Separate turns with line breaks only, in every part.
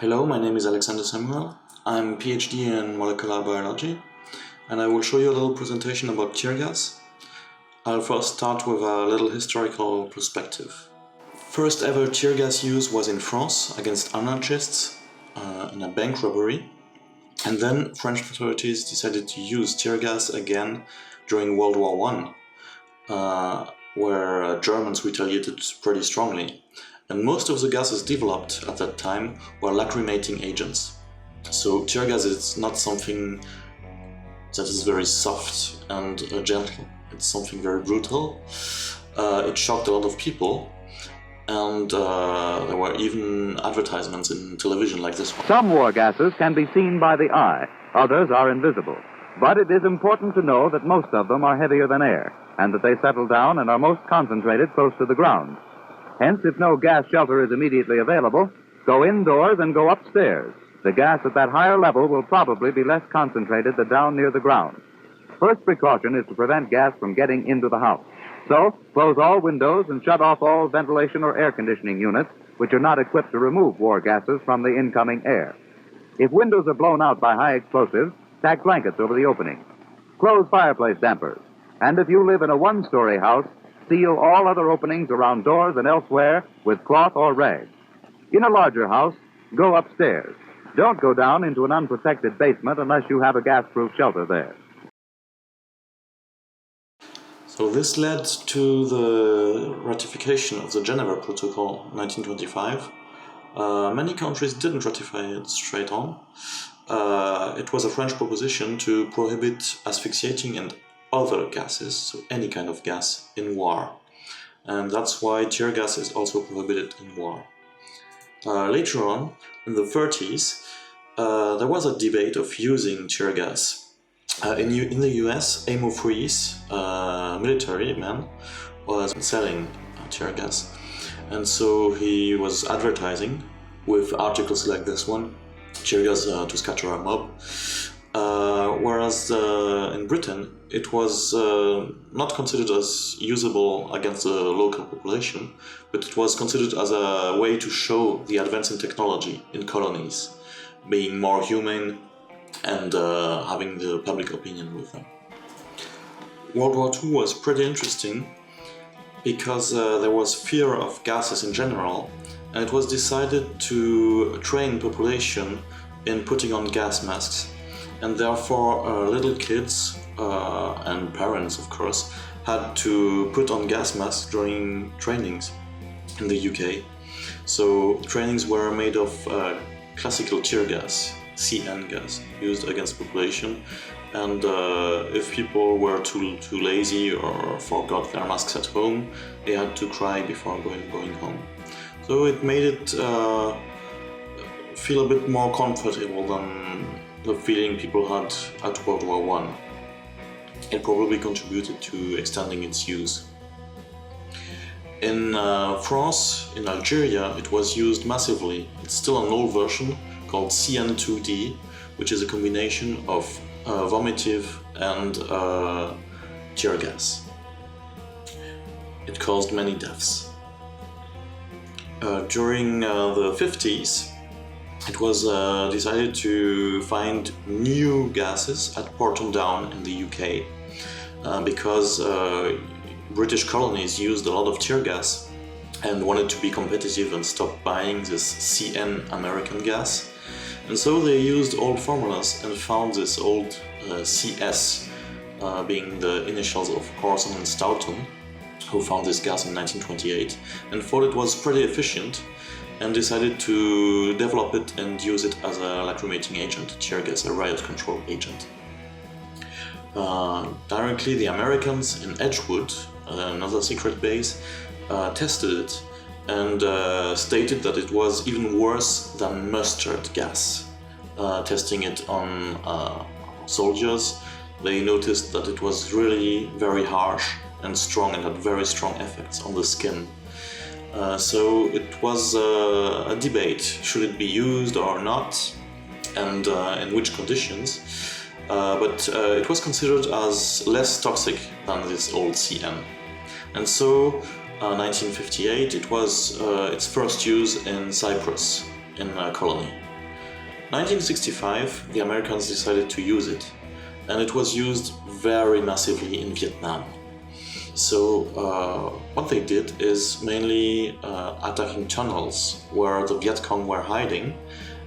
Hello, my name is Alexander Samuel. I'm PhD in molecular biology, and I will show you a little presentation about tear gas. I'll first start with a little historical perspective. First ever tear gas use was in France against anarchists in a bank robbery, and then French authorities decided to use tear gas again during World War I, where Germans retaliated pretty strongly. And most of the gases developed at that time were lacrimating agents. So tear gas is not something that is very soft and gentle. It's something very brutal. It shocked a lot of people, and there were even advertisements in television like this one.
Some war gases can be seen by the eye, others are invisible. But it is important to know that most of them are heavier than air, and that they settle down and are most concentrated close to the ground. Hence, if no gas shelter is immediately available, go indoors and go upstairs. The gas at that higher level will probably be less concentrated than down near the ground. First precaution is to prevent gas from getting into the house. So, close all windows and shut off all ventilation or air conditioning units which are not equipped to remove war gases from the incoming air. If windows are blown out by high explosives, tack blankets over the opening. Close fireplace dampers. And if you live in a one-story house, seal all other openings around doors and elsewhere with cloth or rags. In a larger house, go upstairs. Don't go down into an unprotected basement unless you have a gas-proof shelter there.
So this led to the ratification of the Geneva Protocol 1925. Many countries didn't ratify it straight on. It was a French proposition to prohibit asphyxiating and other gases, so any kind of gas, in war. And that's why tear gas is also prohibited in war. Later on, in the 30s, there was a debate of using tear gas. In the US, Amo Freeze, a military man, was selling tear gas. And so he was advertising with articles like this one, tear gas to scatter a mob. Whereas in Britain, it was not considered as usable against the local population, but it was considered as a way to show the advance in technology in colonies, being more humane and having the public opinion with them. World War II was pretty interesting because there was fear of gases in general, and it was decided to train population in putting on gas masks. And therefore, little kids and parents, of course, had to put on gas masks during trainings in the UK. So trainings were made of classical tear gas, CN gas, used against population. And if people were too lazy or forgot their masks at home, they had to cry before going home. So it made it feel a bit more comfortable than the feeling people had at World War I. It probably contributed to extending its use. In France, in Algeria, it was used massively. It's still an old version called CN2D, which is a combination of vomitive and tear gas. It caused many deaths. During the 50s, it was decided to find new gases at Porton Down in the UK because British colonies used a lot of tear gas and wanted to be competitive and stop buying this CN American gas. And so they used old formulas and found this old CS, being the initials of Corson and Stoughton, who found this gas in 1928 and thought it was pretty efficient, and decided to develop it and use it as a lacrimating agent, tear gas, a riot control agent. Directly, the Americans in Edgewood, another secret base, tested it and stated that it was even worse than mustard gas. Testing it on soldiers, they noticed that it was really very harsh and strong and had very strong effects on the skin. So it was a debate, should it be used or not, and in which conditions, but it was considered as less toxic than this old CN. And so 1958 it was its first use in Cyprus, in a colony. 1965, the Americans decided to use it, and it was used very massively in Vietnam. So what they did is mainly attacking tunnels where the Viet Cong were hiding,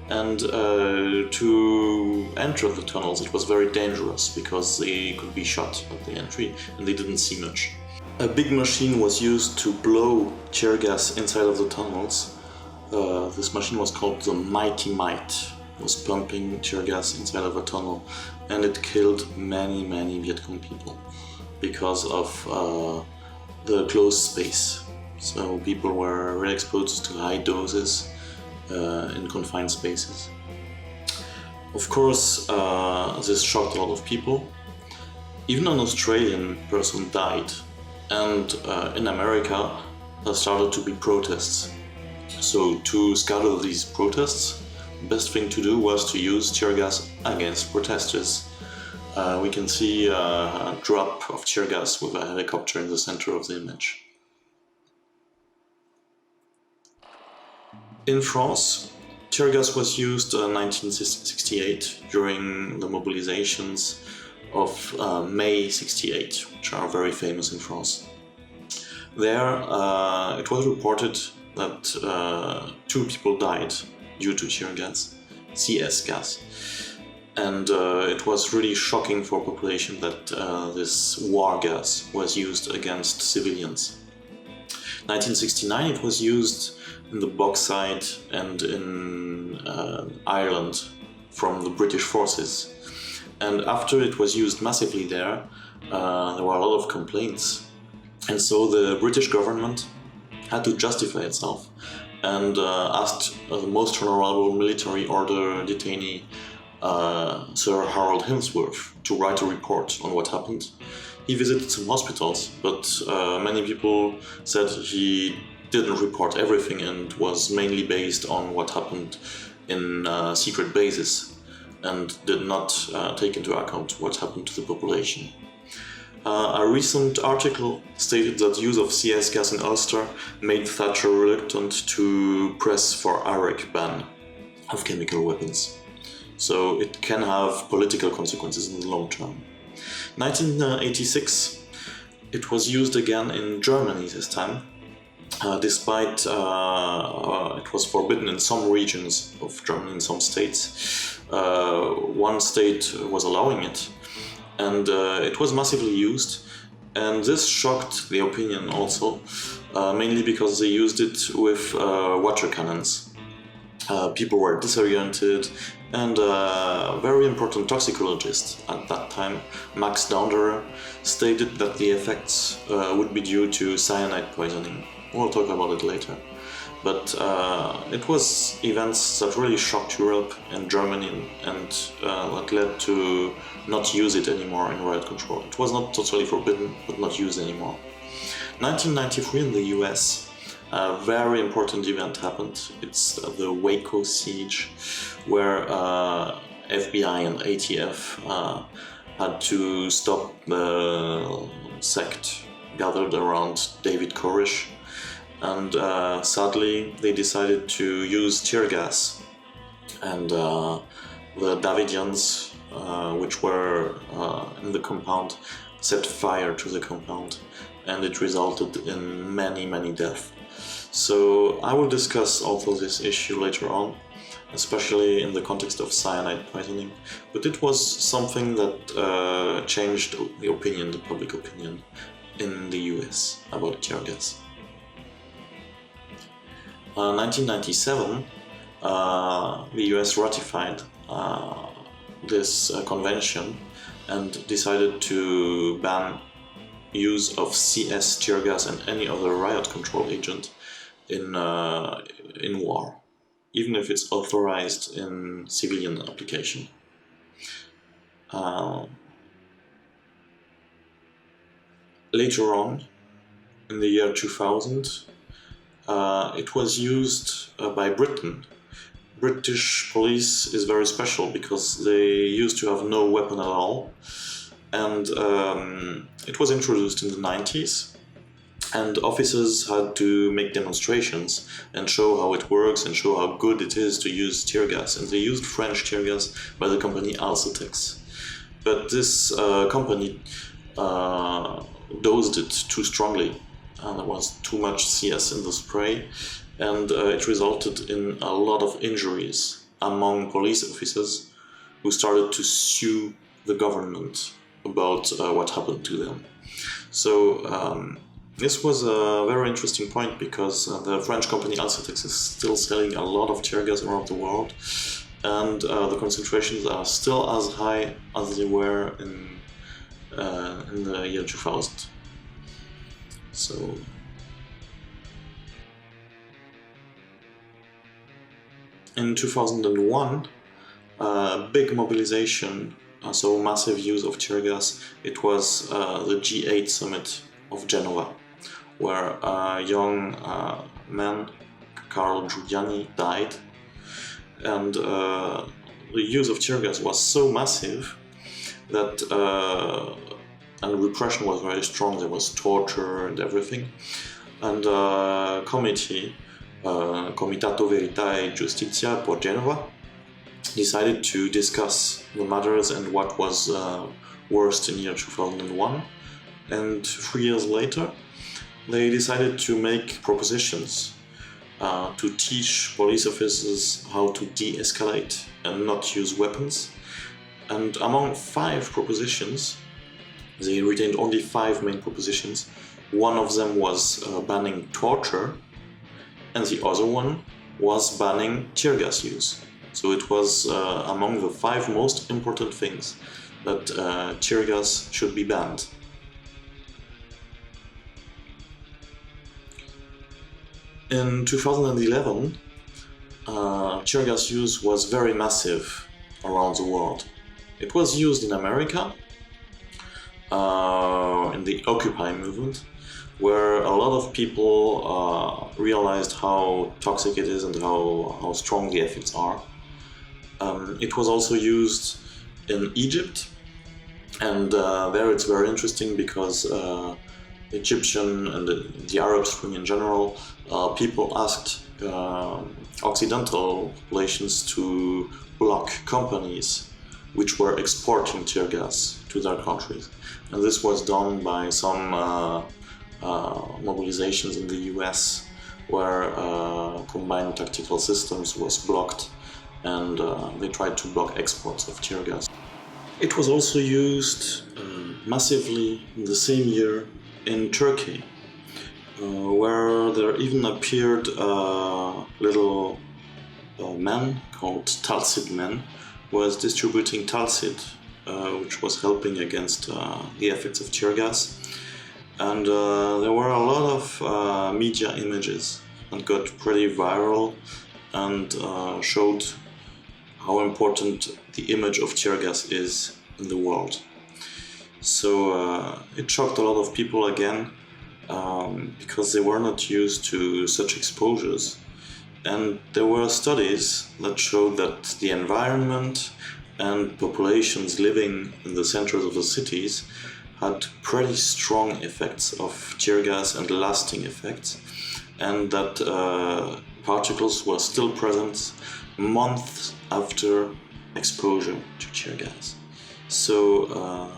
and to enter the tunnels it was very dangerous because they could be shot at the entry and they didn't see much. A big machine was used to blow tear gas inside of the tunnels. This machine was called the Mighty Might. It was pumping tear gas inside of a tunnel, and it killed many Viet Cong people because of the closed space. So people were really exposed to high doses in confined spaces. Of course, this shocked a lot of people. Even an Australian person died, and in America there started to be protests. So to scatter these protests, the best thing to do was to use tear gas against protesters. We can see a drop of tear gas with a helicopter in the center of the image. In France, tear gas was used in 1968 during the mobilizations of May 68, which are very famous in France. There, it was reported that 2 people died due to tear gas, CS gas. And it was really shocking for population that this war gas was used against civilians. 1969 it was used in the bauxite and in Ireland from the British forces. And after it was used massively there were a lot of complaints. And so the British government had to justify itself and asked the most honorable military order detainee, Sir Harold Hemsworth, to write a report on what happened. He visited some hospitals, but many people said he didn't report everything and was mainly based on what happened in secret bases and did not take into account what happened to the population. A recent article stated that use of CS gas in Ulster made Thatcher reluctant to press for Iraq ban of chemical weapons. So it can have political consequences in the long term. 1986, it was used again in Germany this time, despite it was forbidden in some regions of Germany, in some states. One state was allowing it, and it was massively used, and this shocked the opinion also, mainly because they used it with water cannons. People were disoriented, and a very important toxicologist at that time, Max Daunder, stated that the effects would be due to cyanide poisoning. We'll talk about it later. But it was events that really shocked Europe and Germany, and that led to not use it anymore in riot control. It was not totally forbidden, but not used anymore. 1993 in the US, a very important event happened. It's the Waco siege, where FBI and ATF had to stop the sect gathered around David Koresh. And sadly, they decided to use tear gas, and the Davidians, which were in the compound, set fire to the compound, and it resulted in many deaths. So I will discuss also this issue later on, especially in the context of cyanide poisoning, but it was something that changed the opinion, the public opinion in the US about tear gas. 1997, the US ratified this convention and decided to ban use of CS tear gas and any other riot control agent in war, even if it's authorized in civilian application. Later on, in the year 2000, it was used by Britain. British police is very special because they used to have no weapon at all, and it was introduced in the 90s, And officers had to make demonstrations and show how it works and show how good it is to use tear gas. And they used French tear gas by the company Alcetex. But this company dosed it too strongly, and there was too much CS in the spray, and it resulted in a lot of injuries among police officers who started to sue the government about what happened to them. So this was a very interesting point, because the French company Alcetex is still selling a lot of tear gas around the world, and the concentrations are still as high as they were in the year 2000. So in 2001, big mobilization, so massive use of tear gas. It was the G8 summit of Genova, where a young man, Carlo Giuliani, died, and the use of tear gas was so massive that and repression was very strong. There was torture and everything, and a committee, Comitato Veritae e Giustizia por Genova, decided to discuss the matters and what was worst in year 2001. And 3 years later, they decided to make propositions to teach police officers how to de-escalate and not use weapons. And among 5 propositions, they retained only 5 main propositions. One of them was banning torture, and the other one was banning tear gas use. So it was among the 5 most important things that tear gas should be banned. In 2011, tear gas use was very massive around the world. It was used in America, in the Occupy movement, where a lot of people realized how toxic it is and how strong the effects are. It was also used in Egypt, and there it's very interesting because Egyptian and the Arab Spring in general, people asked Occidental populations to block companies which were exporting tear gas to their countries. And this was done by some mobilizations in the US, where combined tactical systems was blocked, and they tried to block exports of tear gas. It was also used massively in the same year in Turkey, where there even appeared a little man called Talcid Man, who was distributing Talcid, which was helping against the effects of tear gas. And there were a lot of media images that got pretty viral and showed how important the image of tear gas is in the world. So it shocked a lot of people again, because they were not used to such exposures. And there were studies that showed that the environment and populations living in the centers of the cities had pretty strong effects of tear gas and lasting effects, and that particles were still present months after exposure to tear gas. So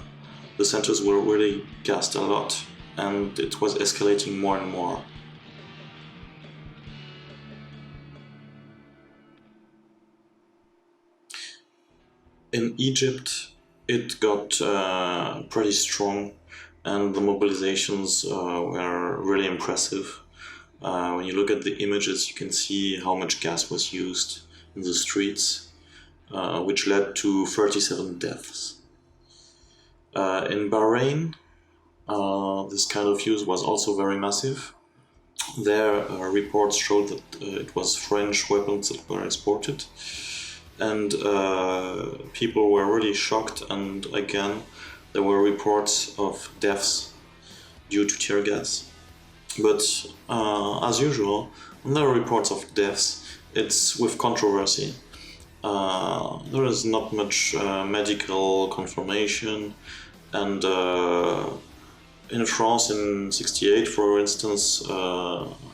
the centers were really gassed a lot, and it was escalating more and more. In Egypt, it got pretty strong, and the mobilizations were really impressive. When you look at the images, you can see how much gas was used in the streets, which led to 37 deaths. In Bahrain, this kind of use was also very massive. There, reports showed that it was French weapons that were exported, and people were really shocked, and again there were reports of deaths due to tear gas. But as usual, when there are reports of deaths, it's with controversy. There is not much medical confirmation, and In France in '68, for instance,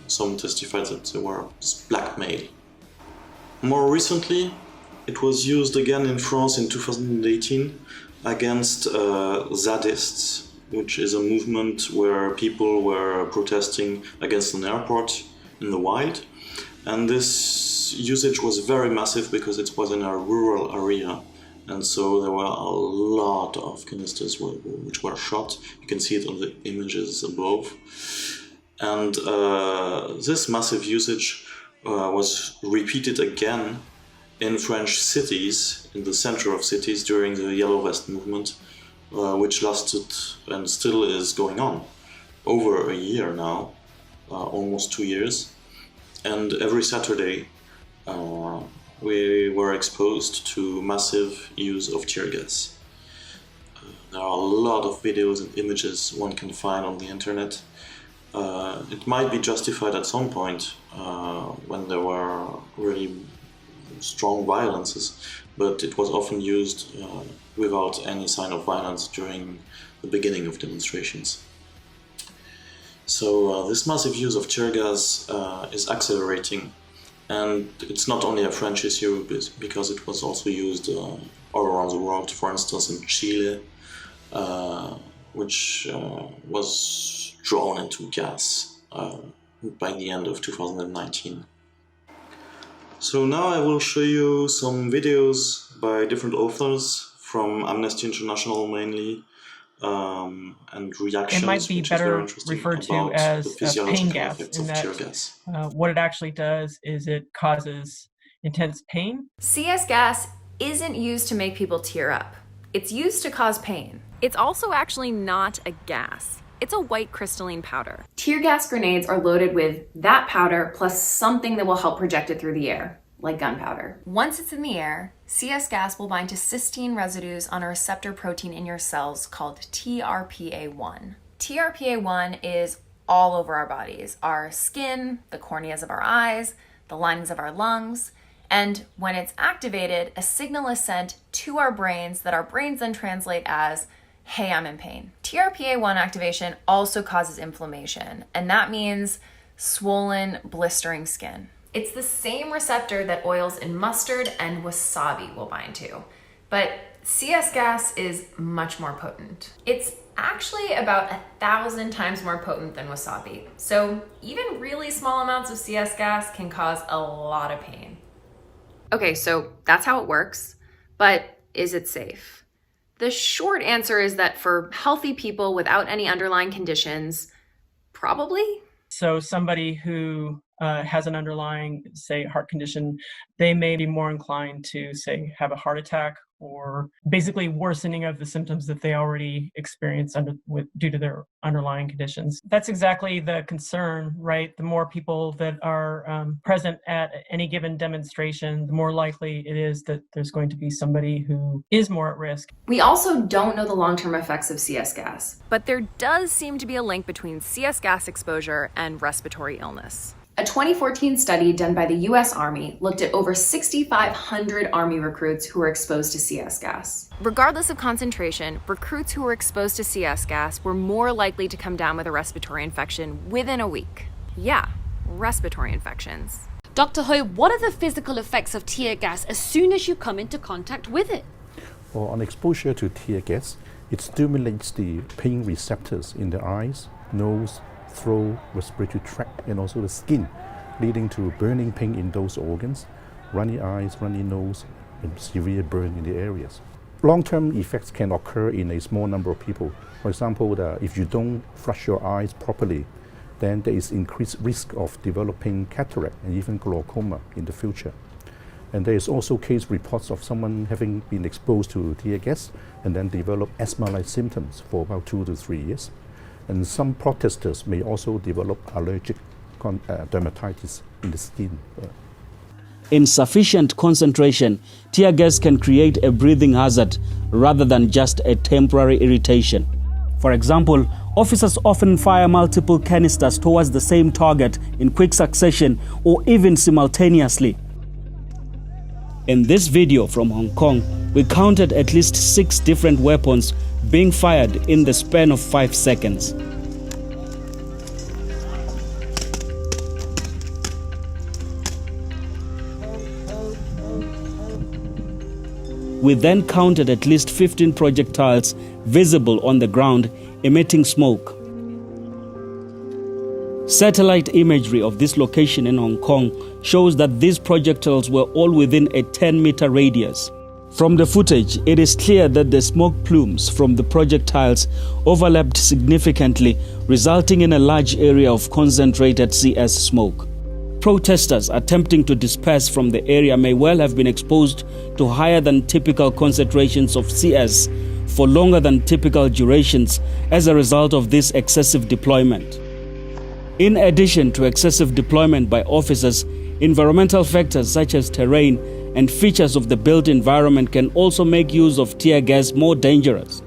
some testified that they were blackmail. More recently, it was used again in France in 2018 against Zadists, which is a movement where people were protesting against an airport in the wild. And this usage was very massive because it was in a rural area. And so there were a lot of canisters which were shot. You can see it on the images above. And this massive usage was repeated again in French cities, in the center of cities during the Yellow Vest movement, which lasted and still is going on over a year now, almost 2 years. And every Saturday we were exposed to massive use of tear gas. There are a lot of videos and images one can find on the internet. It might be justified at some point when there were really strong violences, but it was often used without any sign of violence during the beginning of demonstrations. So this massive use of tear gas is accelerating, and it's not only a French issue because it was also used all around the world. For instance, in Chile, which was drawn into gas by the end of 2019. So now I will show you some videos by different authors from Amnesty International mainly, and reactions.
It might be better referred to as pain gas, in that
gas.
What it actually does is it causes intense pain.
CS gas isn't used to make people tear up. It's used to cause pain. It's also actually not a gas. It's a white crystalline powder. Tear gas grenades are loaded with that powder plus something that will help project it through the air, like gunpowder. Once it's in the air, CS gas will bind to cysteine residues on a receptor protein in your cells called TRPA1. TRPA1 is all over our bodies, our skin, the corneas of our eyes, the linings of our lungs, and when it's activated, a signal is sent to our brains that our brains then translate as, hey, I'm in pain. TRPA1 activation also causes inflammation, and that means swollen, blistering skin. It's the same receptor that oils in mustard and wasabi will bind to, but CS gas is much more potent. It's actually about 1,000 times more potent than wasabi, so even really small amounts of CS gas can cause a lot of pain. Okay, so that's how it works, but is it safe? The short answer is that for healthy people without any underlying conditions, probably.
So somebody who has an underlying, say, heart condition, they may be more inclined to, say, have a heart attack or basically worsening of the symptoms that they already experience due to their underlying conditions. That's exactly the concern, right? The more people that are present at any given demonstration, the more likely it is that there's going to be somebody who is more at risk.
We also don't know the long-term effects of CS gas, but there does seem to be a link between CS gas exposure and respiratory illness. A 2014 study done by the US Army looked at over 6,500 Army recruits who were exposed to CS gas. Regardless of concentration, recruits who were exposed to CS gas were more likely to come down with a respiratory infection within a week. Yeah, respiratory infections.
Dr. Hui, what are the physical effects of tear gas as soon as you come into contact with it?
Well, on exposure to tear gas, it stimulates the pain receptors in the eyes, nose, throat, respiratory tract, and also the skin, leading to burning pain in those organs, runny eyes, runny nose, and severe burn in the areas. Long-term effects can occur in a small number of people. For example, if you don't flush your eyes properly, then there is increased risk of developing cataract and even glaucoma in the future. And there is also case reports of someone having been exposed to tear gas and then develop asthma-like symptoms for about 2 to 3 years. And some protesters may also develop allergic dermatitis in the skin.
In sufficient concentration, tear gas can create a breathing hazard rather than just a temporary irritation. For example, officers often fire multiple canisters towards the same target in quick succession or even simultaneously. In this video from Hong Kong, we counted at least 6 different weapons being fired in the span of 5 seconds. We then counted at least 15 projectiles visible on the ground, emitting smoke. Satellite imagery of this location in Hong Kong shows that these projectiles were all within a 10-meter radius. From the footage, it is clear that the smoke plumes from the projectiles overlapped significantly, resulting in a large area of concentrated CS smoke. Protesters attempting to disperse from the area may well have been exposed to higher than typical concentrations of CS for longer than typical durations as a result of this excessive deployment. In addition to excessive deployment by officers, environmental factors such as terrain and features of the built environment can also make use of tear gas more dangerous.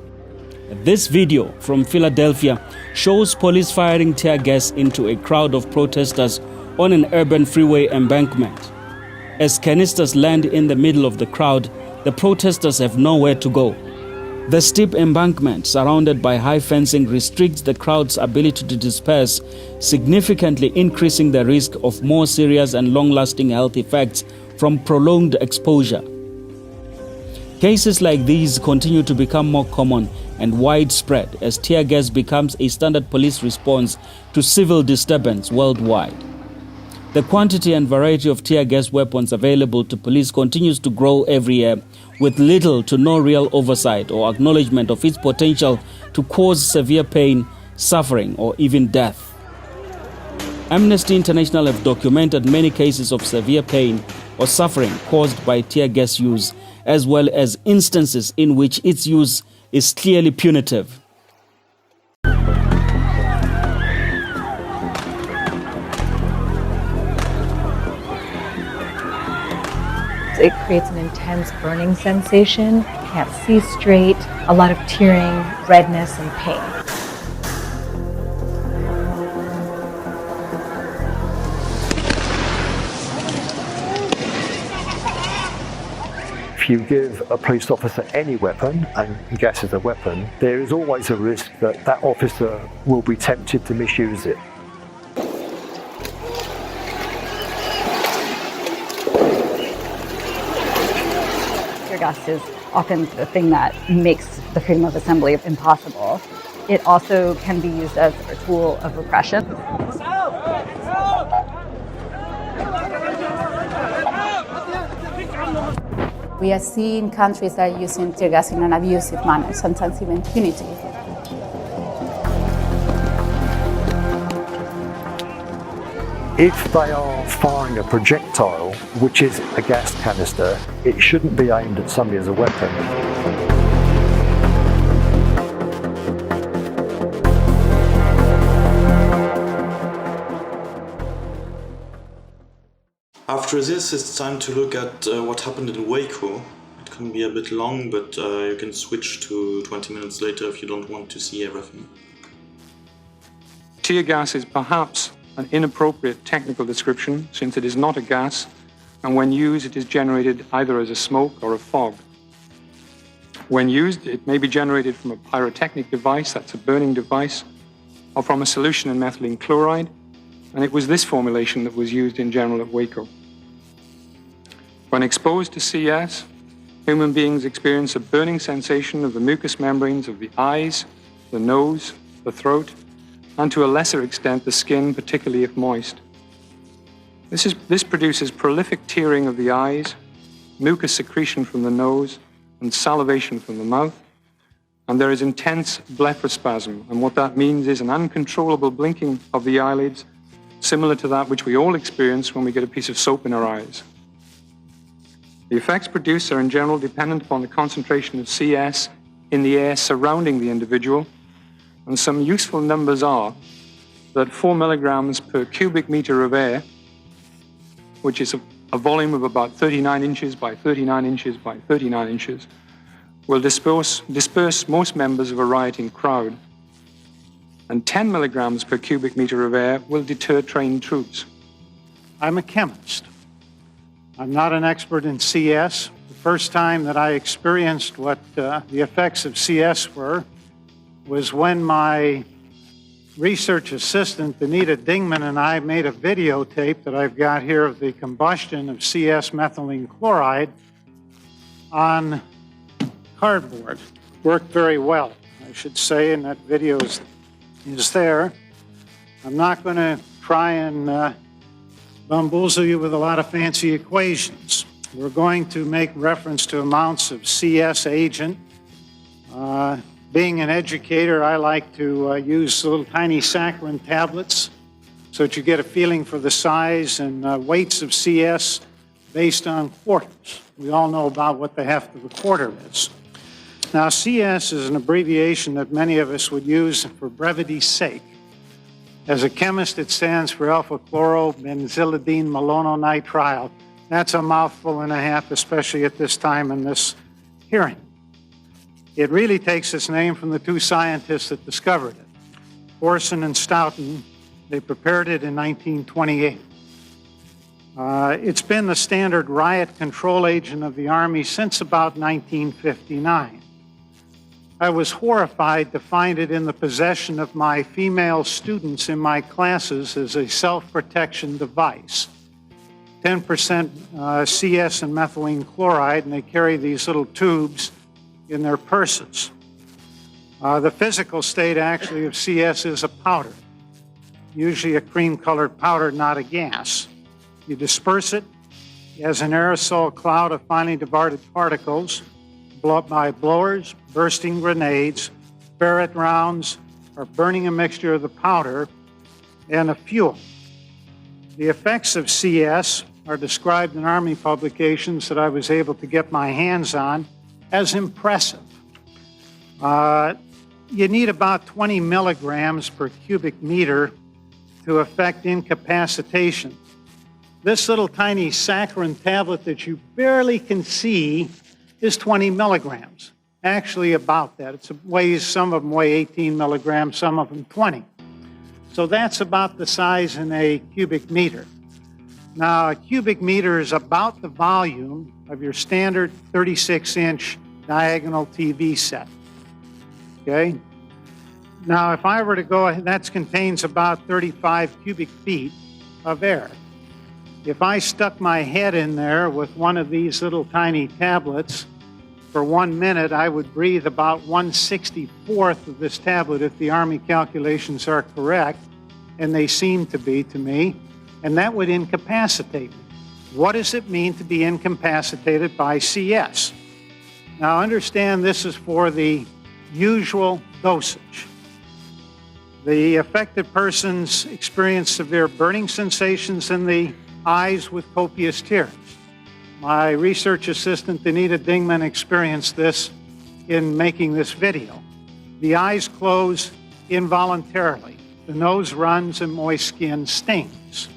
This video from Philadelphia shows police firing tear gas into a crowd of protesters on an urban freeway embankment. As canisters land in the middle of the crowd, the protesters have nowhere to go. The steep embankment surrounded by high fencing restricts the crowd's ability to disperse, significantly increasing the risk of more serious and long-lasting health effects from prolonged exposure. Cases like these continue to become more common and widespread as tear gas becomes a standard police response to civil disturbance worldwide. The quantity and variety of tear gas weapons available to police continues to grow every year, with little to no real oversight or acknowledgement of its potential to cause severe pain, suffering, or even death. Amnesty International have documented many cases of severe pain or suffering caused by tear gas use, as well as instances in which its use is clearly punitive.
It creates an intense burning sensation, can't see straight, a lot of tearing, redness, and pain.
If you give a police officer any weapon, and gas is a weapon, there is always a risk that that officer will be tempted to misuse it.
Tear gas is often the thing that makes the freedom of assembly impossible. It also can be used as a tool of repression.
We are seeing countries that are using tear gas in an abusive manner, sometimes even punitive.
If they are firing a projectile, which is a gas canister, it shouldn't be aimed at somebody as a weapon.
After this, it's time to look at what happened in Waco. It can be a bit long, but you can switch to 20 minutes later if you don't want to see everything.
Tear gas is perhaps an inappropriate technical description, since it is not a gas, and when used it is generated either as a smoke or a fog. When used, it may be generated from a pyrotechnic device, that's a burning device, or from a solution in methylene chloride, and it was this formulation that was used in general at Waco. When exposed to CS, human beings experience a burning sensation of the mucous membranes of the eyes, the nose, the throat, and to a lesser extent the skin, particularly if moist. This produces prolific tearing of the eyes, mucus secretion from the nose, and salivation from the mouth, and there is intense blepharospasm, and what that means is an uncontrollable blinking of the eyelids, similar to that which we all experience when we get a piece of soap in our eyes. The effects produced are in general dependent upon the concentration of CS in the air surrounding the individual, and some useful numbers are that 4 milligrams per cubic meter of air, which is a volume of about 39 inches by 39 inches by 39 inches, will disperse most members of a rioting crowd. And 10 milligrams per cubic meter of air will deter trained troops.
I'm a chemist. I'm not an expert in CS. The first time that I experienced what the effects of CS were was when my research assistant, Anita Dingman, and I made a videotape that I've got here of the combustion of CS methylene chloride on cardboard. Worked very well, I should say, and that video is there. I'm not going to try and bamboozle you with a lot of fancy equations. We're going to make reference to amounts of CS agent. Being an educator, I like to use little tiny saccharin tablets so that you get a feeling for the size and weights of CS based on quarters. We all know about what the heft of a quarter is. Now, CS is an abbreviation that many of us would use for brevity's sake. As a chemist, it stands for alpha-chlorobenzylidine malononitrile. That's a mouthful and a half, especially at this time in this hearing. It really takes its name from the two scientists that discovered it, Orson and Stoughton. They prepared it in 1928. It's been the standard riot control agent of the Army since about 1959. I was horrified to find it in the possession of my female students in my classes as a self-protection device. 10% CS and methylene chloride, and they carry these little tubes in their purses. The physical state actually of CS is a powder, usually a cream-colored powder, not a gas. You disperse it as an aerosol cloud of finely divided particles by blowers, bursting grenades, ferret rounds, or burning a mixture of the powder and a fuel. The effects of CS are described in Army publications that I was able to get my hands on as impressive. You need about 20 milligrams per cubic meter to affect incapacitation. This little tiny saccharin tablet that you barely can see is 20 milligrams. Actually about that. Some of them weigh 18 milligrams, some of them 20. So that's about the size in a cubic meter. Now, a cubic meter is about the volume of your standard 36-inch diagonal TV set. Okay? Now, if I were to go, that contains about 35 cubic feet of air. If I stuck my head in there with one of these little tiny tablets for 1 minute, I would breathe about 1/64th of this tablet if the Army calculations are correct, and they seem to be to me, and that would incapacitate me. What does it mean to be incapacitated by CS? Now understand this is for the usual dosage. The affected persons experience severe burning sensations in the eyes with copious tears. My research assistant, Anita Dingman, experienced this in making this video. The eyes close involuntarily. The nose runs and moist skin stings.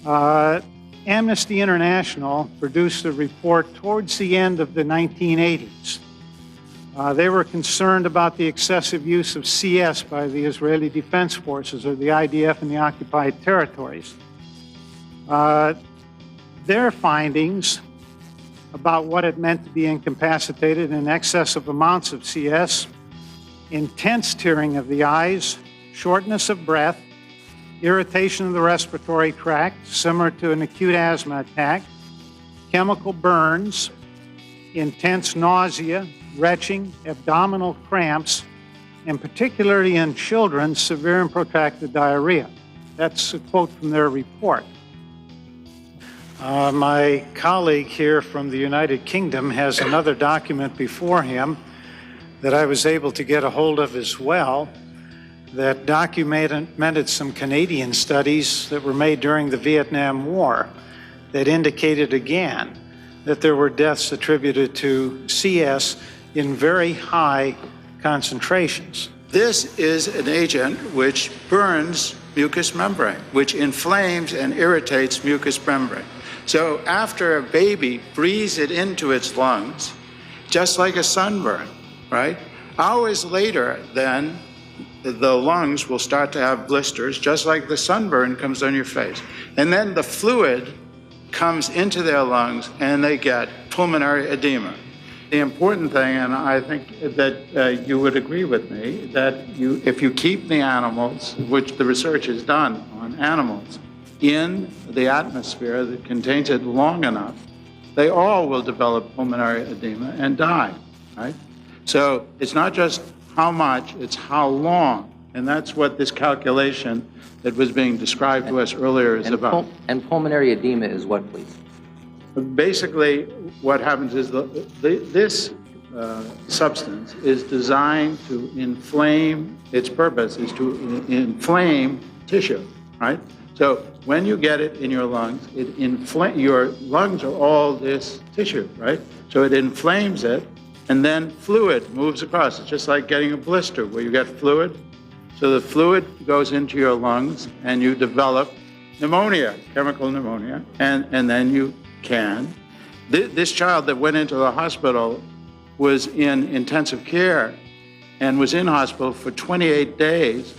Amnesty International produced a report towards the end of the 1980s. They were concerned about the excessive use of CS by the Israeli Defense Forces, or the IDF, in the occupied territories. Their findings about what it meant to be incapacitated in excessive amounts of CS, intense tearing of the eyes, shortness of breath, irritation of the respiratory tract, similar to an acute asthma attack, chemical burns, intense nausea, retching, abdominal cramps, and particularly in children, severe and protracted diarrhea. That's a quote from their report. My colleague here from the United Kingdom has another document before him that I was able to get a hold of as well that documented some Canadian studies that were made during the Vietnam War that indicated again that there were deaths attributed to CS in very high concentrations.
This is an agent which burns mucous membrane, which inflames and irritates mucous membrane. So after a baby breathes it into its lungs, just like a sunburn, right? Hours later, then, the lungs will start to have blisters, just like the sunburn comes on your face. And then the fluid comes into their lungs and they get pulmonary edema. The important thing, and I think that you would agree with me, that if you keep the animals, which the research is done on animals, in the atmosphere that contains it long enough, they all will develop pulmonary edema and die, right? So it's not just how much, it's how long. And that's what this calculation that was being described to us earlier is about.
And pulmonary edema is what, please?
Basically, what happens is this substance is designed to inflame, its purpose is to inflame tissue, right? So when you get it in your lungs, your lungs are all this tissue, right? So it inflames it, and then fluid moves across. It's just like getting a blister where you get fluid. So the fluid goes into your lungs, and you develop pneumonia, chemical pneumonia, and then you can. This child that went into the hospital was in intensive care and was in hospital for 28 days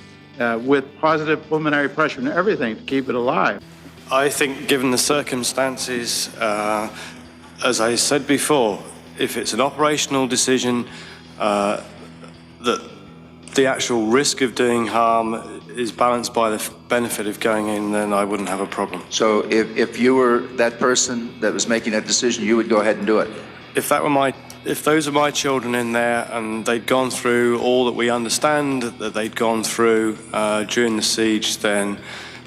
with positive pulmonary pressure and everything to keep it alive.
I think given the circumstances, as I said before, if it's an operational decision that the actual risk of doing harm is balanced by the benefit of going in, then I wouldn't have a problem.
So if you were that person that was making that decision, you would go ahead and do it?
If those are my children in there and they'd gone through all that we understand that they'd gone through during the siege, then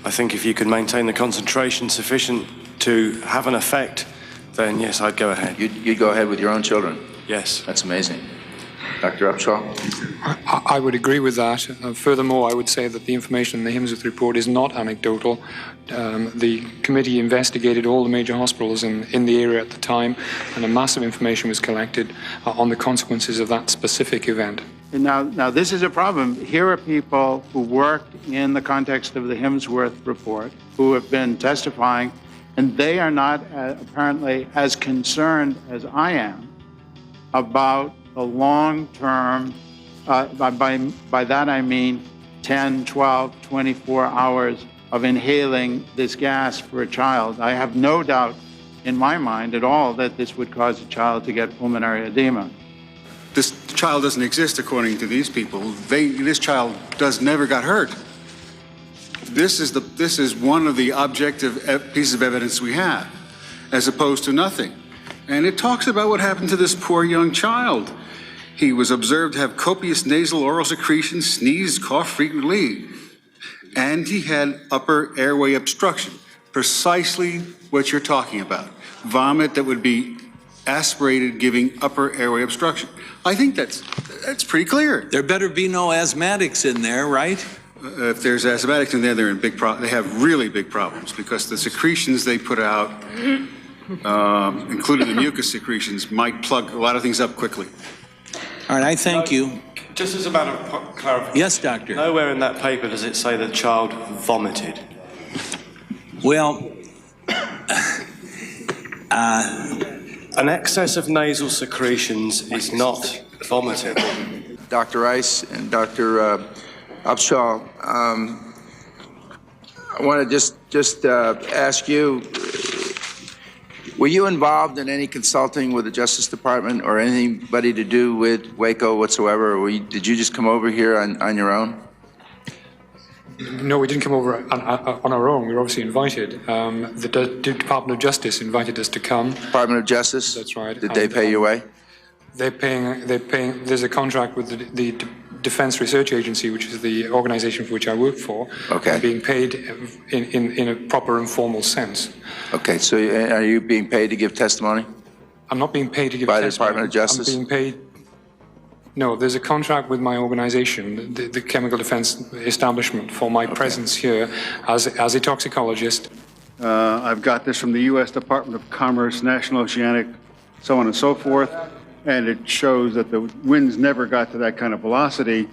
I think if you could maintain the concentration sufficient to have an effect, then yes, I'd go ahead.
You'd go ahead with your own children?
Yes.
That's amazing. Dr. Upshaw?
I would agree with that. Furthermore, I would say that the information in the Hemsworth report is not anecdotal. The committee investigated all the major hospitals in the area at the time, and a massive information was collected on the consequences of that specific event.
And now this is a problem. Here are people who worked in the context of the Hemsworth report who have been testifying, and they are not apparently as concerned as I am about the long-term, by that I mean 10, 12, 24 hours of inhaling this gas for a child. I have no doubt in my mind at all that this would cause a child to get pulmonary edema.
This child doesn't exist according to these people. This child never got hurt. This is one of the objective pieces of evidence we have, as opposed to nothing. And it talks about what happened to this poor young child. He was observed to have copious nasal oral secretions, sneezed, coughed frequently, and he had upper airway obstruction, precisely what you're talking about. Vomit that would be aspirated, giving upper airway obstruction. I think that's pretty clear.
There better be no asthmatics in there, right?
If there's asthmatics in there, they're in big they have really big problems because the secretions they put out, including the mucus secretions, might plug a lot of things up quickly.
All right, I thank you.
Just as a matter of clarification.
Yes, doctor.
Nowhere in that paper does it say the child vomited.
Well,
an excess of nasal secretions is not vomiting.
Dr. Rice and Dr. Upshaw, I want to just ask you, were you involved in any consulting with the Justice Department or anybody to do with Waco whatsoever? Or did you just come over here on your own?
No, we didn't come over on our own. We were obviously invited. The Department of Justice invited us to come.
Department of Justice?
That's right.
Did they pay your way?
They're paying. There's a contract with the Defense Research Agency, which is the organization for which I work for.
Okay.
Being paid in a proper and formal sense.
Okay, so are you being paid to give testimony?
I'm not being paid to give
testimony. By the
testimony.
Department of Justice?
I'm being paid. No, there's a contract with my organization, the Chemical Defense Establishment, for my presence here as a toxicologist.
I've got this from the U.S. Department of Commerce, National Oceanic, so on and so forth, and it shows that the winds never got to that kind of velocity.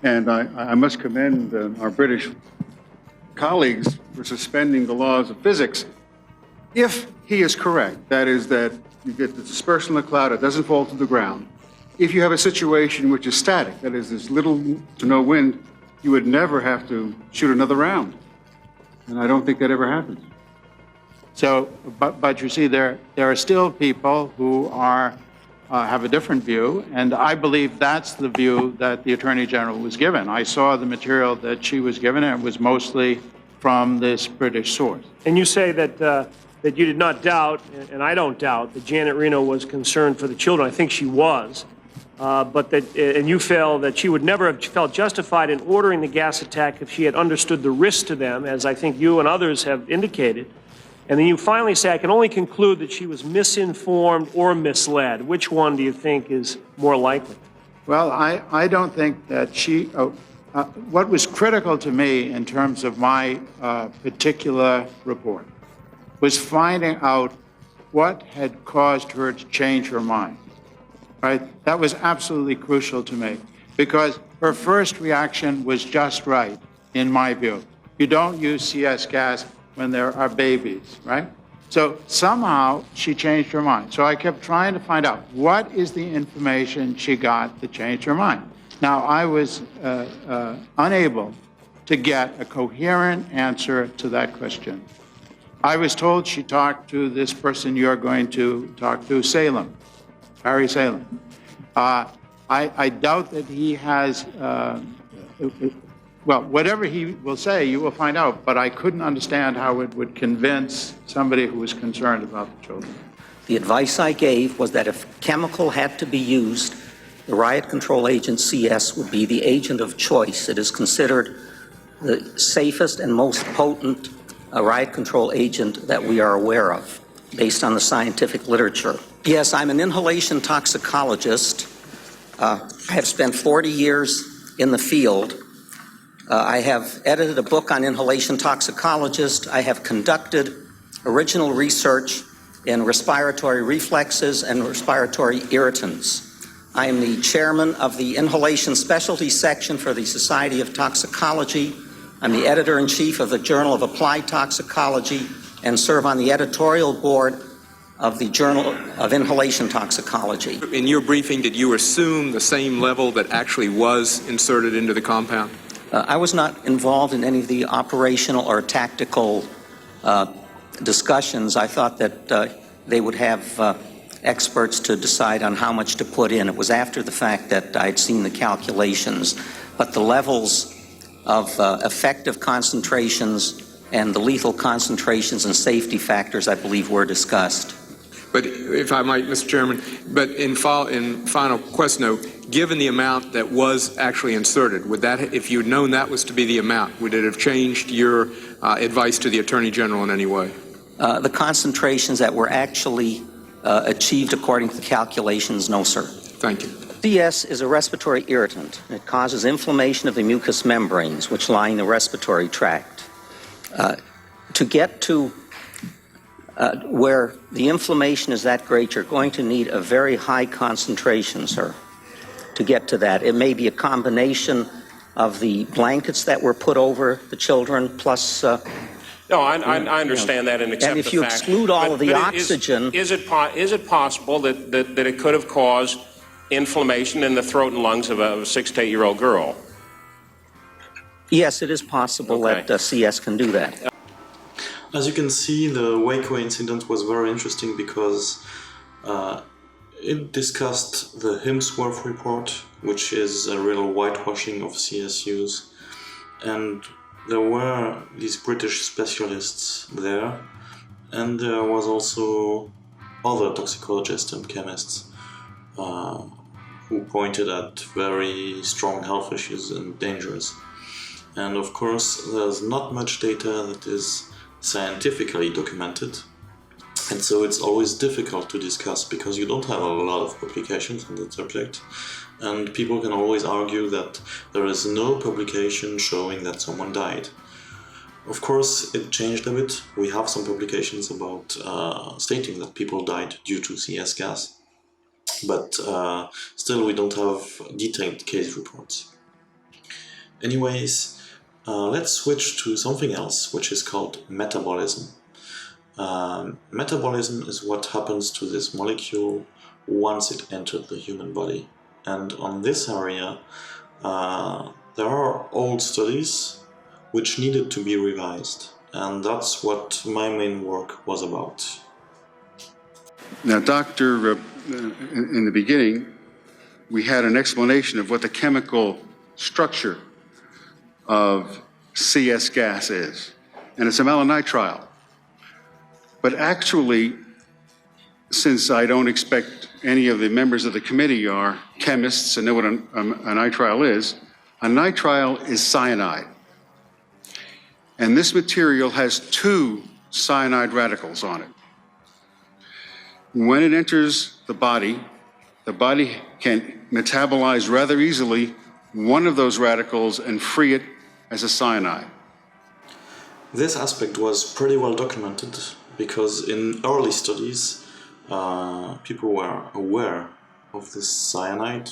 And I must commend our British colleagues for suspending the laws of physics. If he is correct, that is that you get the dispersion of the cloud, it doesn't fall to the ground. If you have a situation which is static, that is, there's little to no wind, you would never have to shoot another round. And I don't think that ever happens.
So, but you see, there are still people who are have a different view, and I believe that's the view that the Attorney General was given. I saw the material that she was given, and it was mostly from this British source.
And you say that that you did not doubt, and I don't doubt, that Janet Reno was concerned for the children. I think she was, but that, and you felt that she would never have felt justified in ordering the gas attack if she had understood the risk to them, as I think you and others have indicated. And then you finally say, I can only conclude that she was misinformed or misled. Which one do you think is more likely?
Well, I don't think that she, what was critical to me in terms of my particular report was finding out what had caused her to change her mind, right? That was absolutely crucial to me because her first reaction was just right, in my view. You don't use CS gas when there are babies, right? So somehow she changed her mind. So I kept trying to find out what is the information she got that changed her mind. Now, I was unable to get a coherent answer to that question. I was told she talked to this person you're going to talk to, Salem, Barry Salem. I doubt that he has, well, whatever he will say, you will find out, but I couldn't understand how it would convince somebody who was concerned about the children.
The advice I gave was that if chemical had to be used, the riot control agent CS would be the agent of choice. It is considered the safest and most potent riot control agent that we are aware of, based on the scientific literature. Yes, I'm an inhalation toxicologist. I have spent 40 years in the field. I have edited a book on inhalation toxicologist. I have conducted original research in respiratory reflexes and respiratory irritants. I am the chairman of the inhalation specialty section for the Society of Toxicology. I'm the editor-in-chief of the Journal of Applied Toxicology and serve on the editorial board of the Journal of Inhalation Toxicology.
In your briefing, did you assume the same level that actually was inserted into the compound?
I was not involved in any of the operational or tactical discussions. I thought that they would have experts to decide on how much to put in. It was after the fact that I'd seen the calculations, but the levels of effective concentrations and the lethal concentrations and safety factors, I believe, were discussed.
But if I might, Mr. Chairman, but in final question, given the amount that was actually inserted, would that, if you'd known that was to be the amount, would it have changed your advice to the Attorney General in any way?
The concentrations that were actually achieved according to the calculations, no, sir.
Thank you.
CS is a respiratory irritant. It causes inflammation of the mucous membranes, which line the respiratory tract. To get to where the inflammation is that great, you're going to need a very high concentration, sir, to get to that. It may be a combination of the blankets that were put over the children, plus...
no, I understand that and accept the fact.
And if you exclude all of the oxygen...
Is it possible that it could have caused inflammation in the throat and lungs of a 6 to 8-year-old girl?
Yes, it is possible that CS can do that.
As you can see, the Waco incident was very interesting because it discussed the Hemsworth report, which is a real whitewashing of CSUs, and there were these British specialists there, and there was also other toxicologists and chemists who pointed at very strong health issues and dangers. And of course, there's not much data that is scientifically documented, and so it's always difficult to discuss because you don't have a lot of publications on the subject, and people can always argue that there is no publication showing that someone died. Of course, it changed a bit. We have some publications about stating that people died due to CS gas, but still we don't have detailed case reports. Anyways, let's switch to something else, which is called metabolism. Metabolism is what happens to this molecule once it entered the human body. And on this area, there are old studies which needed to be revised. And that's what my main work was about.
Now, Doctor, in the beginning, we had an explanation of what the chemical structure of CS gas is, and it's a malonitrile. But actually, since I don't expect any of the members of the committee are chemists and know what a nitrile is, a nitrile is cyanide. And this material has 2 cyanide radicals on it. When it enters the body can metabolize rather easily one of those radicals and free it as a cyanide.
This aspect was pretty well documented because in early studies, people were aware of this cyanide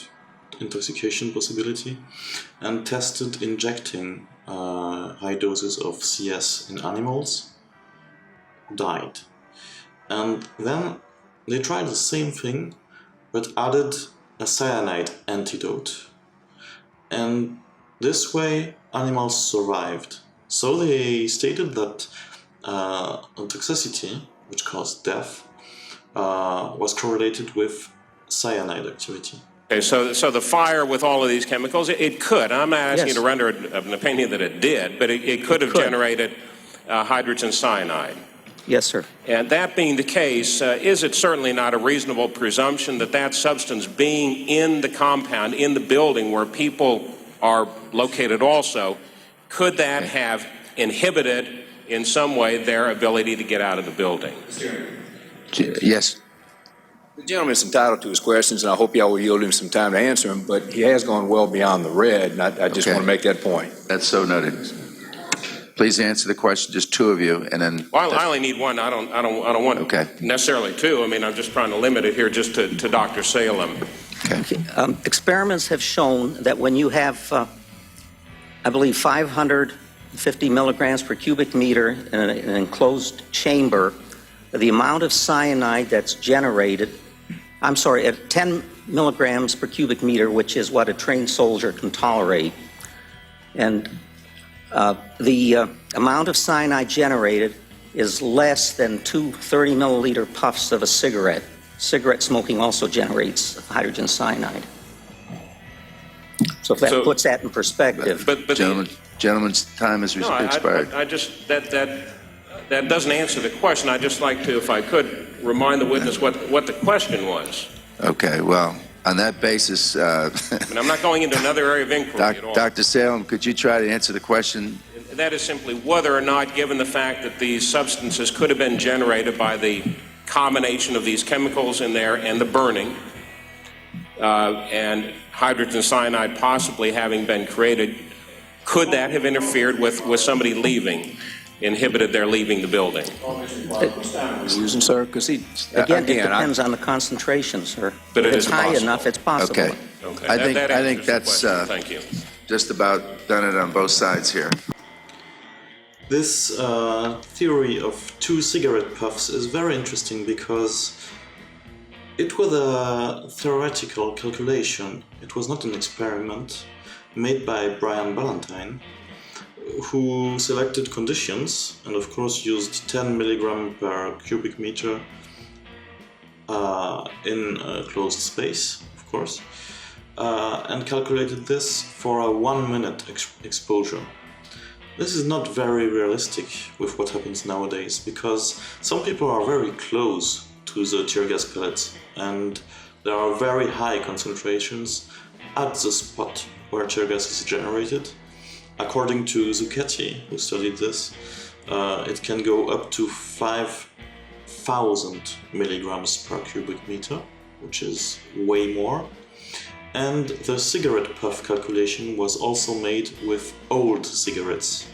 intoxication possibility and tested injecting high doses of CS in animals who died. And then they tried the same thing but added a cyanide antidote. And this way animals survived. So they stated that toxicity, which caused death, was correlated with cyanide activity.
Okay, so the fire with all of these chemicals, it could. I'm not asking you to render an opinion that it did, but it could have generated hydrogen cyanide.
Yes, sir.
And that being the case, is it certainly not a reasonable presumption that that substance being in the compound, in the building where people are located also, could that have inhibited in some way their ability to get out of the building?
Yes.
The gentleman's entitled to his questions, and I hope y'all will yield him some time to answer them, but he has gone well beyond the red, and I just want to make that point.
That's so noted. Please answer the question, just 2 of you, and then...
Well, I only need one. I don't want necessarily 2. I mean, I'm just trying to limit it here just to Dr. Salem.
Experiments have shown that when you have, I believe, 550 milligrams per cubic meter in an enclosed chamber, the amount of cyanide that's generated, at 10 milligrams per cubic meter, which is what a trained soldier can tolerate. And the amount of cyanide generated is less than 2 30 milliliter puffs of a cigarette. Cigarette smoking also generates hydrogen cyanide. So if that puts that in perspective.
But
gentleman's time has expired.
I just, that doesn't answer the question. I'd just like to, if I could, remind the witness what the question was.
Okay, well, on that basis...
and I'm not going into another area of inquiry at all.
Dr. Salem, could you try to answer the question?
That is simply whether or not, given the fact that these substances could have been generated by the combination of these chemicals in there and the burning, and hydrogen cyanide possibly having been created, could that have interfered with somebody leaving, inhibited their leaving the building?
Using, sir, because
Again, it depends on the concentration, sir.
But
if
it
it's
is
high
possible.
enough, it's possible.
Okay. I think that's
Thank you.
just about done it on both sides here.
This theory of 2 cigarette puffs is very interesting because it was a theoretical calculation. It was not an experiment made by Brian Ballantyne, who selected conditions and of course used 10 milligram per cubic meter in a closed space, of course, and calculated this for a 1-minute exposure. This is not very realistic with what happens nowadays, because some people are very close to the tear gas pellets and there are very high concentrations at the spot where tear gas is generated. According to Zucchetti, who studied this, it can go up to 5,000 milligrams per cubic meter, which is way more. And the cigarette puff calculation was also made with old cigarettes.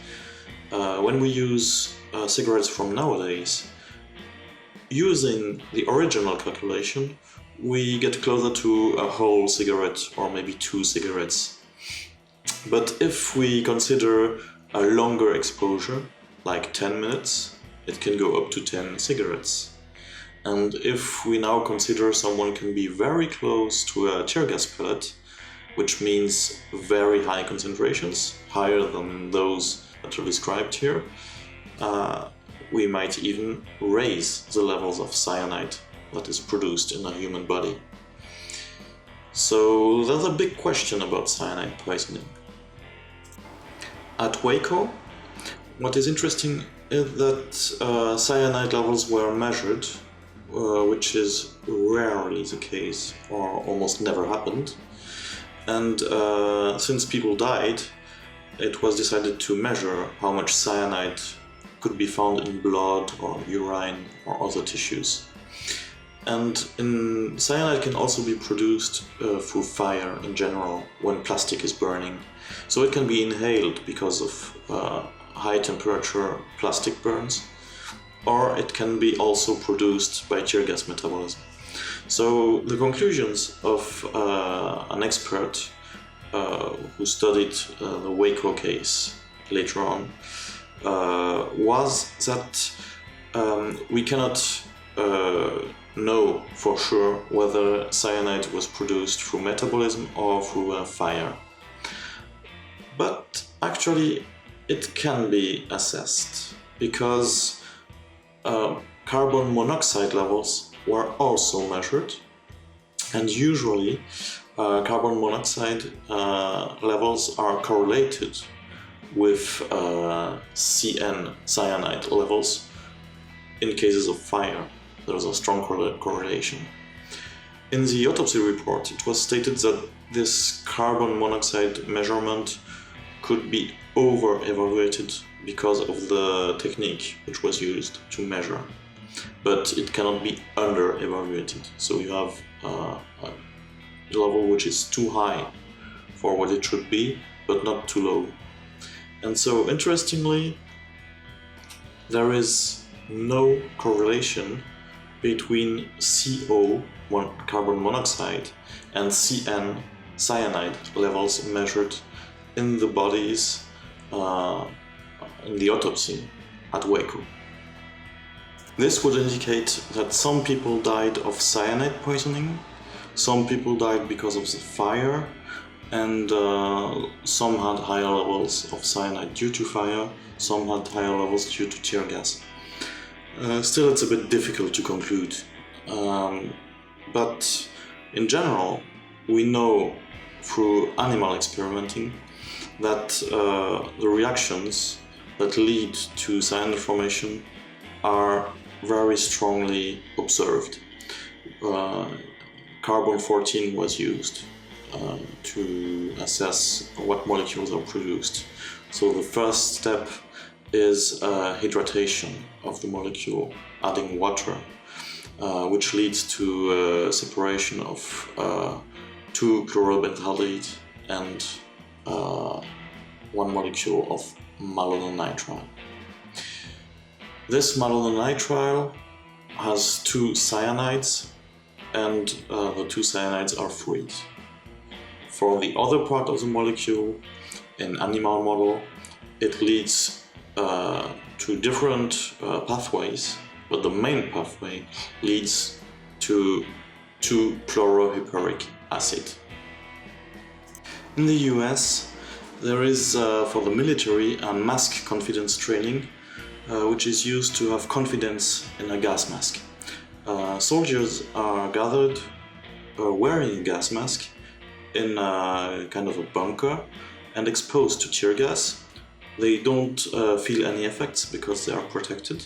When we use cigarettes from nowadays, using the original calculation, we get closer to a whole cigarette or maybe 2 cigarettes. But if we consider a longer exposure, like 10 minutes, it can go up to 10 cigarettes. And if we now consider someone can be very close to a tear gas pellet, which means very high concentrations, higher than those that are described here, we might even raise the levels of cyanide that is produced in a human body. So there's a big question about cyanide poisoning. At Waco, what is interesting is that cyanide levels were measured, which is rarely the case, or almost never happened. And since people died, it was decided to measure how much cyanide could be found in blood or urine or other tissues. And cyanide can also be produced through fire in general when plastic is burning. So it can be inhaled because of high temperature plastic burns, or it can be also produced by tear gas metabolism. So the conclusions of an expert who studied the Waco case later on was that we cannot know for sure whether cyanide was produced through metabolism or through fire. But actually it can be assessed because carbon monoxide levels were also measured, and usually carbon monoxide levels are correlated with CN cyanide levels in cases of fire. There is a strong correlation. In the autopsy report, it was stated that this carbon monoxide measurement could be over-evaluated because of the technique which was used to measure, but it cannot be under-evaluated. So you have a level which is too high for what it should be, but not too low. And so, interestingly, there is no correlation between CO, carbon monoxide, and CN, cyanide levels measured in the bodies in the autopsy at Waco. This would indicate that some people died of cyanide poisoning, some people died because of the fire, and some had higher levels of cyanide due to fire, some had higher levels due to tear gas. Still, it's a bit difficult to conclude. But in general, we know through animal experimenting that the reactions that lead to cyanide formation are very strongly observed. Carbon-14 was used to assess what molecules are produced. So the first step is hydration of the molecule, adding water, which leads to separation of 2-chlorobenzaldehyde and one molecule of malononitrile. This malononitrile has 2 cyanides, and the 2 cyanides are freed. For the other part of the molecule, in animal model, it leads to different pathways, but the main pathway leads to 2-chlorohippuric acid. In the US, there is for the military a mask confidence training, which is used to have confidence in a gas mask. Soldiers are gathered wearing a gas mask in a kind of a bunker and exposed to tear gas. They don't feel any effects because they are protected,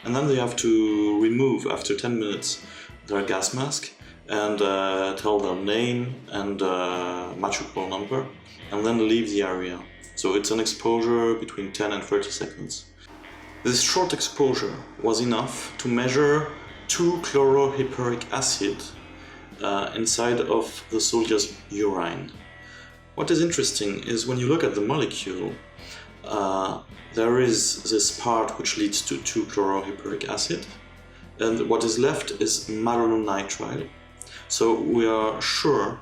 and then they have to remove after 10 minutes their gas mask and tell their name and matricule number, and then leave the area. So it's an exposure between 10 and 30 seconds. This short exposure was enough to measure 2-chlorohippuric acid inside of the soldier's urine. What is interesting is when you look at the molecule, there is this part which leads to 2-chlorohippuric acid, and what is left is malononitrile. So we are sure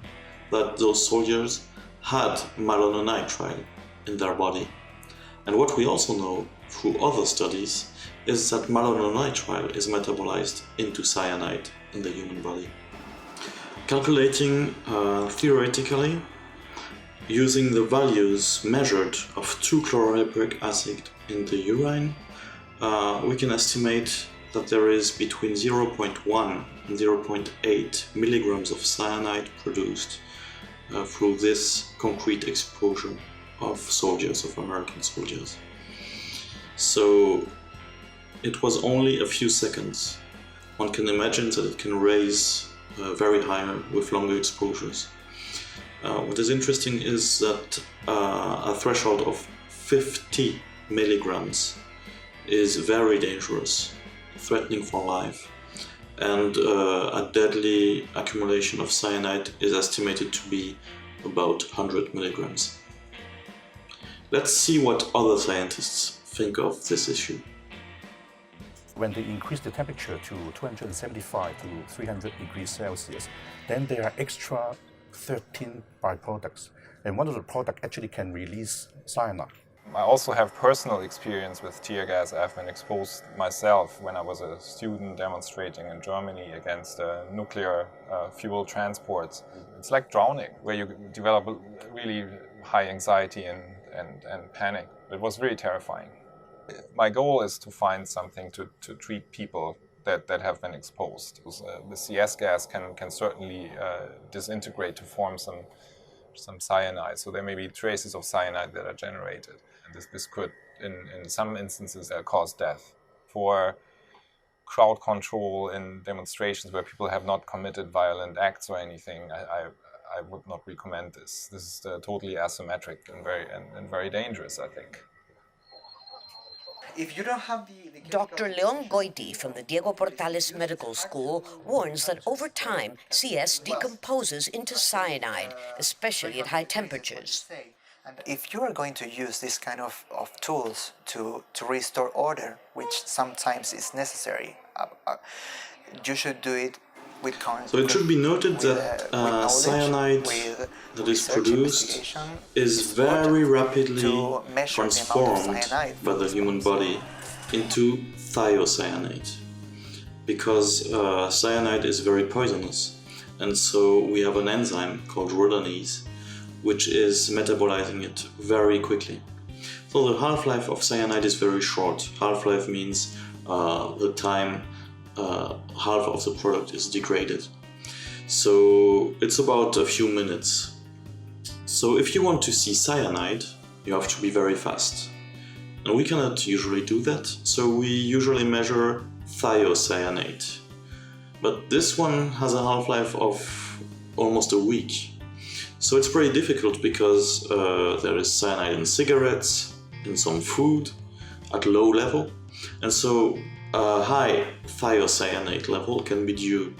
that those soldiers had malononitrile in their body. And what we also know through other studies is that malononitrile is metabolized into cyanide in the human body. Calculating theoretically, using the values measured of 2-chlorohippuric acid in the urine, we can estimate that there is between 0.1 and 0.8 milligrams of cyanide produced through this concrete exposure of soldiers, of American soldiers. So it was only a few seconds. One can imagine that it can raise very high with longer exposures. What is interesting is that a threshold of 50 milligrams is very dangerous, threatening for life, and a deadly accumulation of cyanide is estimated to be about 100 milligrams. Let's see what other scientists think of this issue.
When they increase the temperature to 275 to 300 degrees Celsius, then there are extra 13 byproducts, and one of the products actually can release cyanide.
I also have personal experience with tear gas. I've been exposed myself when I was a student demonstrating in Germany against nuclear fuel transports. It's like drowning, where you develop a really high anxiety and panic. It was really terrifying. My goal is to find something to treat people that have been exposed. The CS gas can certainly disintegrate to form some cyanide, so there may be traces of cyanide that are generated. And this could, in some instances, cause death. For crowd control in demonstrations where people have not committed violent acts or anything, I would not recommend this. This is totally asymmetric and very dangerous, I think.
If you don't have the
Dr. Leon Goiti from the Diego Portales Medical School warns that over time, CS decomposes into cyanide, especially at high temperatures.
If you are going to use this kind of tools to restore order, which sometimes is necessary, you should do it with current.
So it should be noted that cyanide that is produced is very rapidly transformed by the human body into thiocyanate, because cyanide is very poisonous, and so we have an enzyme called rhodonase which is metabolizing it very quickly. So the half-life of cyanide is very short. Half-life means the time half of the product is degraded. So it's about a few minutes. So if you want to see cyanide, you have to be very fast. And we cannot usually do that, so we usually measure thiocyanate. But this one has a half-life of almost a week. So it's pretty difficult because there is cyanide in cigarettes, in some food, at low level. And so a high thiocyanate level can be due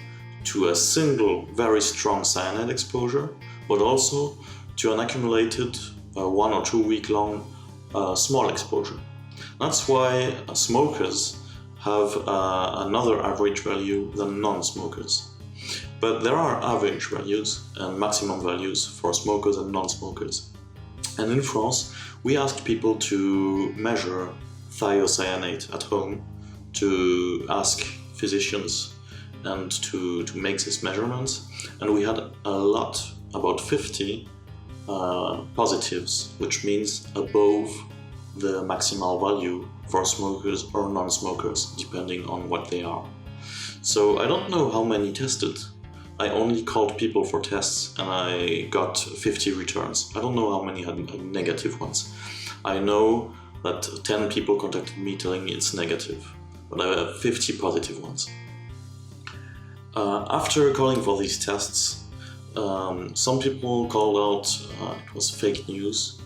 to a single very strong cyanide exposure, but also to an accumulated 1 or 2 week long small exposure. That's why smokers have another average value than non-smokers. But there are average values and maximum values for smokers and non-smokers. And in France, we asked people to measure thiocyanate at home, to ask physicians and to make these measurements. And we had a lot, about 50 positives, which means above the maximal value for smokers or non-smokers, depending on what they are. So I don't know how many tested. I only called people for tests and I got 50 returns. I don't know how many had negative ones. I know that 10 people contacted me telling me it's negative, but I have 50 positive ones. After calling for these tests, some people called out it was fake news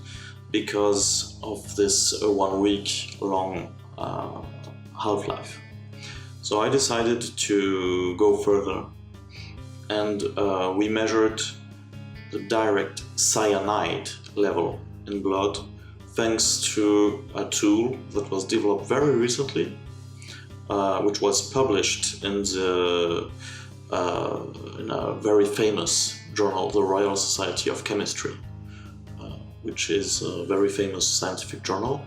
because of this 1 week long half-life. So I decided to go further, and we measured the direct cyanide level in blood thanks to a tool that was developed very recently, which was published in a very famous journal, the Royal Society of Chemistry, which is a very famous scientific journal,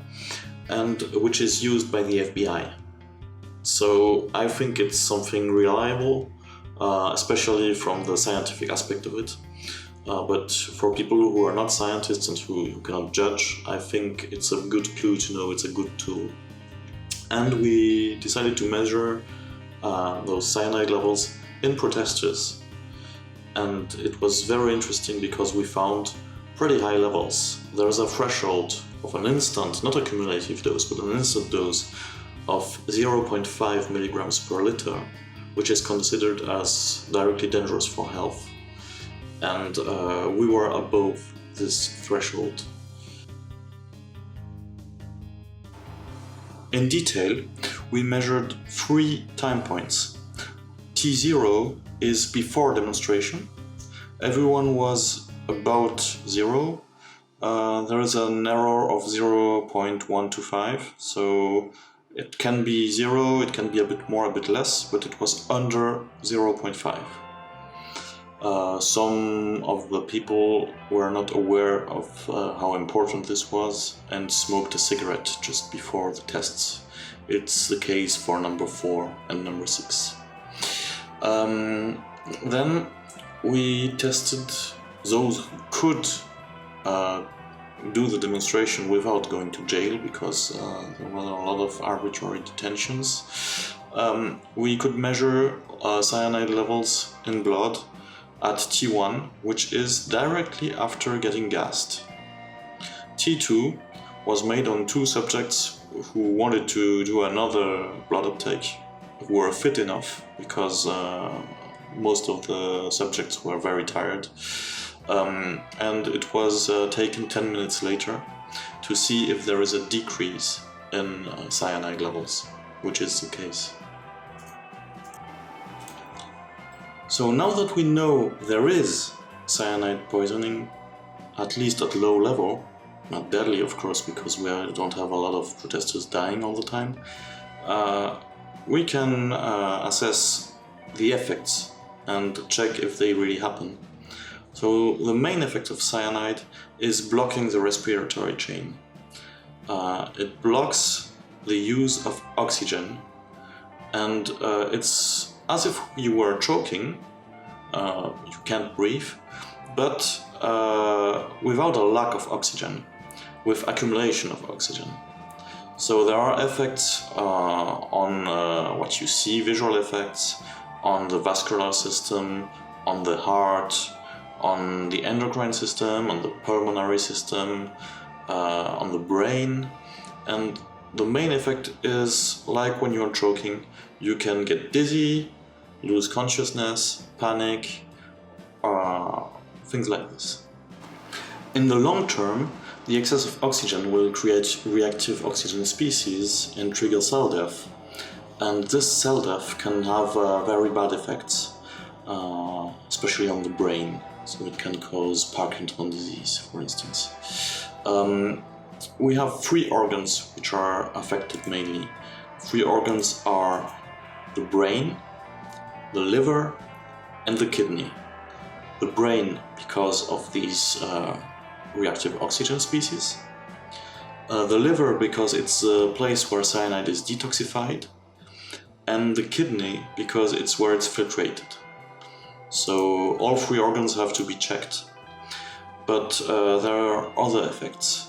and which is used by the FBI. So I think it's something reliable, especially from the scientific aspect of it. But for people who are not scientists and who cannot judge, I think it's a good clue to know it's a good tool. And we decided to measure those cyanide levels in protesters. And it was very interesting because we found pretty high levels. There is a threshold of an instant, not a cumulative dose, but an instant dose of 0.5 milligrams per liter, which is considered as directly dangerous for health. And we were above this threshold. In detail, we measured 3 time points. T0 is before demonstration. Everyone was about 0. There is an error of 0.125, so it can be 0, it can be a bit more, a bit less, but it was under 0.5. Some of the people were not aware of how important this was and smoked a cigarette just before the tests. It's the case for number 4 and number 6. Then we tested those who could do the demonstration without going to jail, because there were a lot of arbitrary detentions. We could measure cyanide levels in blood at T1, which is directly after getting gassed. T2 was made on 2 subjects who wanted to do another blood uptake, who were fit enough, because most of the subjects were very tired. And it was taken 10 minutes later to see if there is a decrease in cyanide levels, which is the case. So now that we know there is cyanide poisoning, at least at low level, not deadly of course, because we don't have a lot of protesters dying all the time, we can assess the effects and check if they really happen. So the main effect of cyanide is blocking the respiratory chain. It blocks the use of oxygen, and it's as if you were choking. You can't breathe, but without a lack of oxygen, with accumulation of oxygen. So there are effects on what you see, visual effects, on the vascular system, on the heart, on the endocrine system, on the pulmonary system, on the brain. And the main effect is like when you're choking, you can get dizzy, lose consciousness, panic, things like this. In the long term, the excess of oxygen will create reactive oxygen species and trigger cell death. And this cell death can have very bad effects, especially on the brain. So it can cause Parkinson's disease, for instance. We have 3 organs which are affected mainly. 3 organs are the brain, the liver, and the kidney. The brain because of these reactive oxygen species. The liver because it's a place where cyanide is detoxified. And the kidney because it's where it's filtrated. So all 3 organs have to be checked. But there are other effects.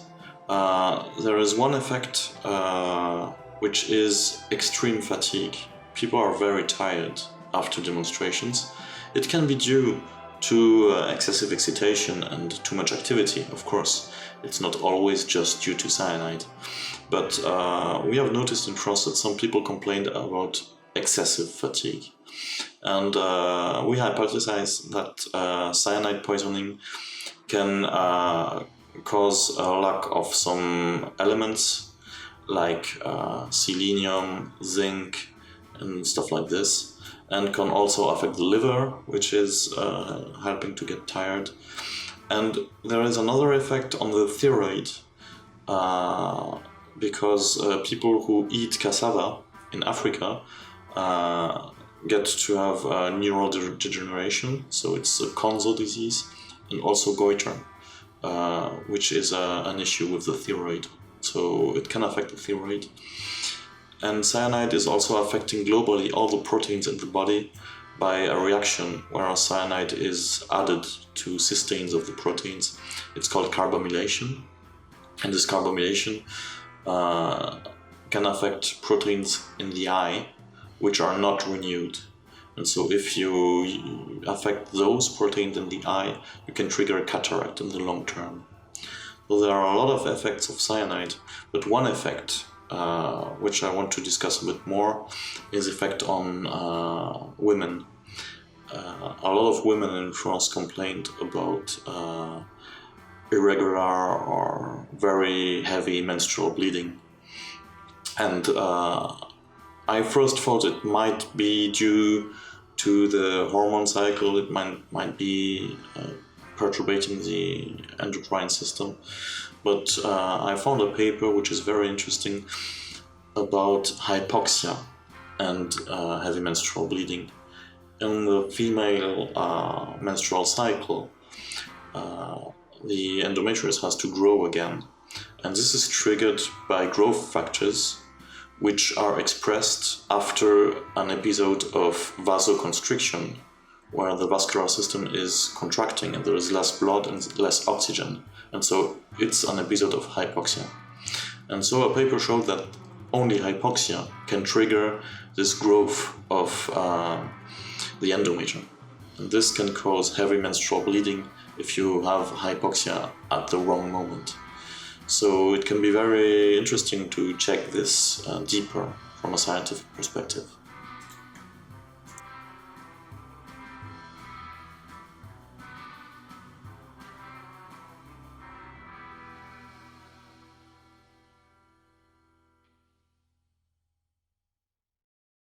There is one effect which is extreme fatigue. People are very tired after demonstrations. It can be due to excessive excitation and too much activity, of course. It's not always just due to cyanide. But we have noticed in France that some people complained about excessive fatigue. And we hypothesize that cyanide poisoning can cause a lack of some elements like selenium, zinc, and stuff like this, and can also affect the liver, which is helping to get tired. And there is another effect on the thyroid, because people who eat cassava in Africa get to have neurodegeneration, so it's a Konzo disease, and also goiter, which is an issue with the thyroid. So it can affect the thyroid. And cyanide is also affecting globally all the proteins in the body by a reaction where cyanide is added to cysteines of the proteins. It's called carbamylation. And this carbamylation can affect proteins in the eye which are not renewed. And so if you affect those proteins in the eye, you can trigger a cataract in the long term. So there are a lot of effects of cyanide, but one effect, which I want to discuss a bit more, is effect on women. A lot of women in France complained about irregular or very heavy menstrual bleeding. And I first thought it might be due to the hormone cycle, it might be perturbating the endocrine system. But I found a paper which is very interesting about hypoxia and heavy menstrual bleeding. In the female menstrual cycle, the endometrius has to grow again. And this is triggered by growth factors which are expressed after an episode of vasoconstriction, where the vascular system is contracting and there is less blood and less oxygen. And so it's an episode of hypoxia. And so a paper showed that only hypoxia can trigger this growth of the endometrium. And this can cause heavy menstrual bleeding if you have hypoxia at the wrong moment. So it can be very interesting to check this deeper from a scientific perspective.